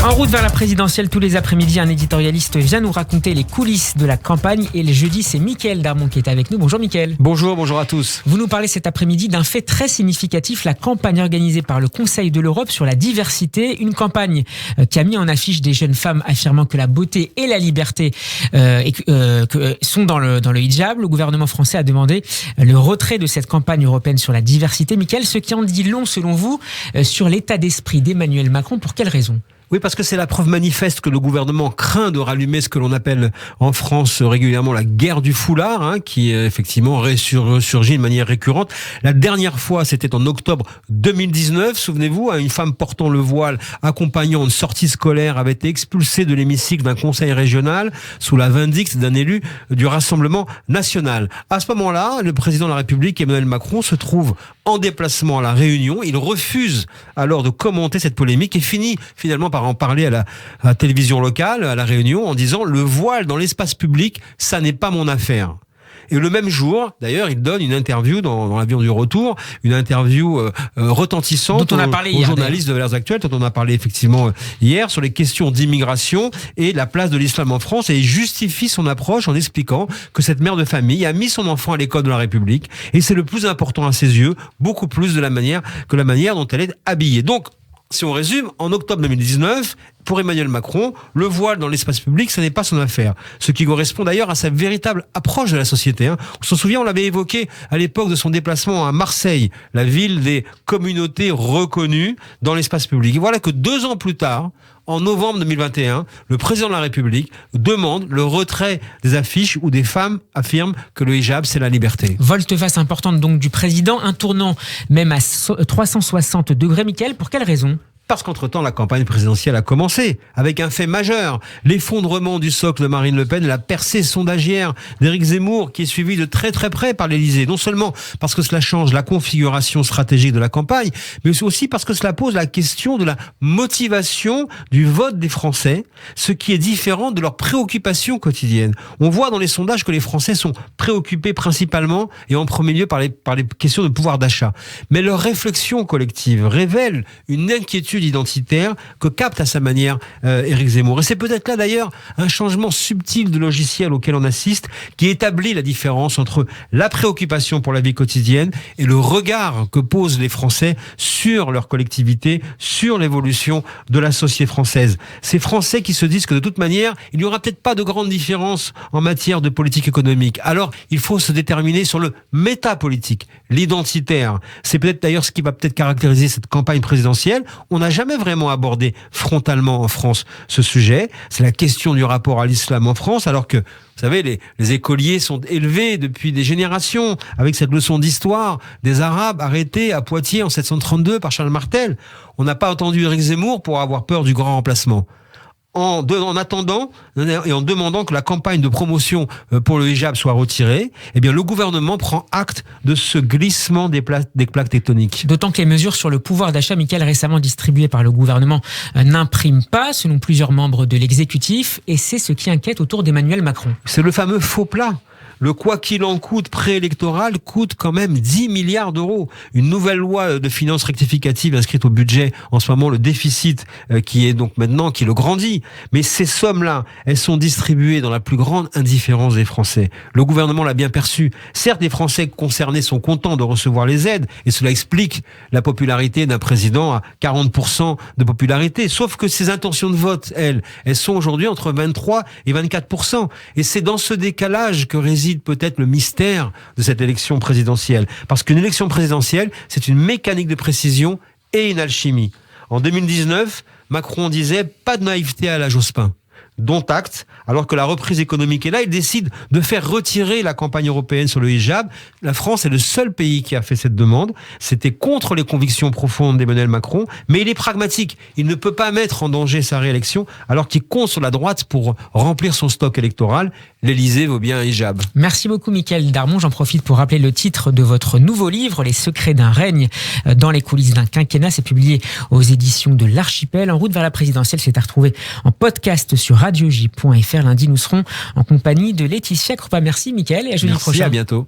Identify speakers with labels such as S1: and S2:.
S1: En route vers la présidentielle, tous les après-midi, un éditorialiste vient nous raconter les coulisses de la campagne. Et le jeudi, c'est Mickaël Darmon qui est avec nous. Bonjour Mickaël.
S2: Bonjour à tous.
S1: Vous nous parlez cet après-midi d'un fait très significatif, la campagne organisée par le Conseil de l'Europe sur la diversité. Une campagne qui a mis en affiche des jeunes femmes affirmant que la beauté et la liberté sont dans le hijab. Le gouvernement français a demandé le retrait de cette campagne européenne sur la diversité. Mickaël, ce qui en dit long, selon vous, sur l'état d'esprit d'Emmanuel Macron, pour quelle raison ?
S2: Oui, parce que c'est la preuve manifeste que le gouvernement craint de rallumer ce que l'on appelle en France régulièrement la guerre du foulard, qui effectivement ressurgit de manière récurrente. La dernière fois, c'était en octobre 2019. Souvenez-vous, une femme portant le voile, accompagnant une sortie scolaire, avait été expulsée de l'hémicycle d'un conseil régional sous la vindicte d'un élu du Rassemblement national. À ce moment-là, le président de la République, Emmanuel Macron, se trouve en déplacement à La Réunion. Il refuse alors de commenter cette polémique et finit finalement par en parler à la télévision locale, à La Réunion, en disant « Le voile dans l'espace public, ça n'est pas mon affaire ». Et le même jour, d'ailleurs, il donne une interview dans l'avion du retour, une interview retentissante
S1: dont on a parlé
S2: aux journalistes de Valeurs Actuelles, dont on a parlé effectivement hier, sur les questions d'immigration et la place de l'islam en France. Et il justifie son approche en expliquant que cette mère de famille a mis son enfant à l'école de la République. Et c'est le plus important à ses yeux, beaucoup plus de la manière dont elle est habillée. Donc, si on résume, en octobre 2019, pour Emmanuel Macron, le voile dans l'espace public, ce n'est pas son affaire. Ce qui correspond d'ailleurs à sa véritable approche de la société. On s'en souvient, on l'avait évoqué à l'époque de son déplacement à Marseille, la ville des communautés reconnues dans l'espace public. Et voilà que 2 ans plus tard, en novembre 2021, le président de la République demande le retrait des affiches où des femmes affirment que le hijab, c'est la liberté.
S1: Volte-face importante donc du président, un tournant même à 360 degrés. Mickaël, pour quelle raison ?
S2: Parce qu'entre-temps, la campagne présidentielle a commencé avec un fait majeur, l'effondrement du socle de Marine Le Pen et la percée sondagière d'Éric Zemmour qui est suivie de très très près par l'Élysée. Non seulement parce que cela change la configuration stratégique de la campagne, mais aussi parce que cela pose la question de la motivation du vote des Français, ce qui est différent de leurs préoccupations quotidiennes. On voit dans les sondages que les Français sont préoccupés principalement et en premier lieu par les questions de pouvoir d'achat. Mais leur réflexion collective révèle une inquiétude identitaire que capte à sa manière Éric Zemmour. Et c'est peut-être là d'ailleurs un changement subtil de logiciel auquel on assiste qui établit la différence entre la préoccupation pour la vie quotidienne et le regard que posent les Français sur leur collectivité, sur l'évolution de la société française. Ces Français qui se disent que de toute manière, il n'y aura peut-être pas de grande différence en matière de politique économique. Alors, il faut se déterminer sur le métapolitique, l'identitaire. C'est peut-être d'ailleurs ce qui va peut-être caractériser cette campagne présidentielle. On n'a jamais vraiment abordé frontalement en France ce sujet. C'est la question du rapport à l'islam en France, alors que, vous savez, les écoliers sont élevés depuis des générations avec cette leçon d'histoire des Arabes arrêtés à Poitiers en 732 par Charles Martel. On n'a pas entendu Éric Zemmour pour avoir peur du grand remplacement. En attendant et en demandant que la campagne de promotion pour le hijab soit retirée, eh bien le gouvernement prend acte de ce glissement des plaques tectoniques.
S1: D'autant que les mesures sur le pouvoir d'achat, Mickaël, récemment distribuées par le gouvernement, n'impriment pas, selon plusieurs membres de l'exécutif, et c'est ce qui inquiète autour d'Emmanuel Macron.
S2: C'est le fameux faux plat. Le quoi qu'il en coûte préélectoral coûte quand même 10 milliards d'euros. Une nouvelle loi de finances rectificative inscrite au budget, en ce moment le déficit qui le grandit. Mais ces sommes-là, elles sont distribuées dans la plus grande indifférence des Français. Le gouvernement l'a bien perçu. Certes, les Français concernés sont contents de recevoir les aides et cela explique la popularité d'un président à 40% de popularité. Sauf que ses intentions de vote, elles sont aujourd'hui entre 23 et 24%. Et c'est dans ce décalage que réside peut-être le mystère de cette élection présidentielle. Parce qu'une élection présidentielle, c'est une mécanique de précision et une alchimie. En 2019, Macron disait « pas de naïveté à la Jospin ». Dont acte, alors que la reprise économique est là, il décide de faire retirer la campagne européenne sur le hijab. La France est le seul pays qui a fait cette demande. C'était contre les convictions profondes d'Emmanuel Macron, mais il est pragmatique. Il ne peut pas mettre en danger sa réélection, alors qu'il compte sur la droite pour remplir son stock électoral. L'Élysée vaut bien un hijab.
S1: Merci beaucoup Mickaël Darmon. J'en profite pour rappeler le titre de votre nouveau livre, Les secrets d'un règne dans les coulisses d'un quinquennat. C'est publié aux éditions de l'Archipel. En route vers la présidentielle, c'est à retrouver en podcast sur radioj.fr. Lundi, nous serons en compagnie de Laetitia Krupa. Merci Mickaël et à jeudi prochain.
S2: Merci, à bientôt.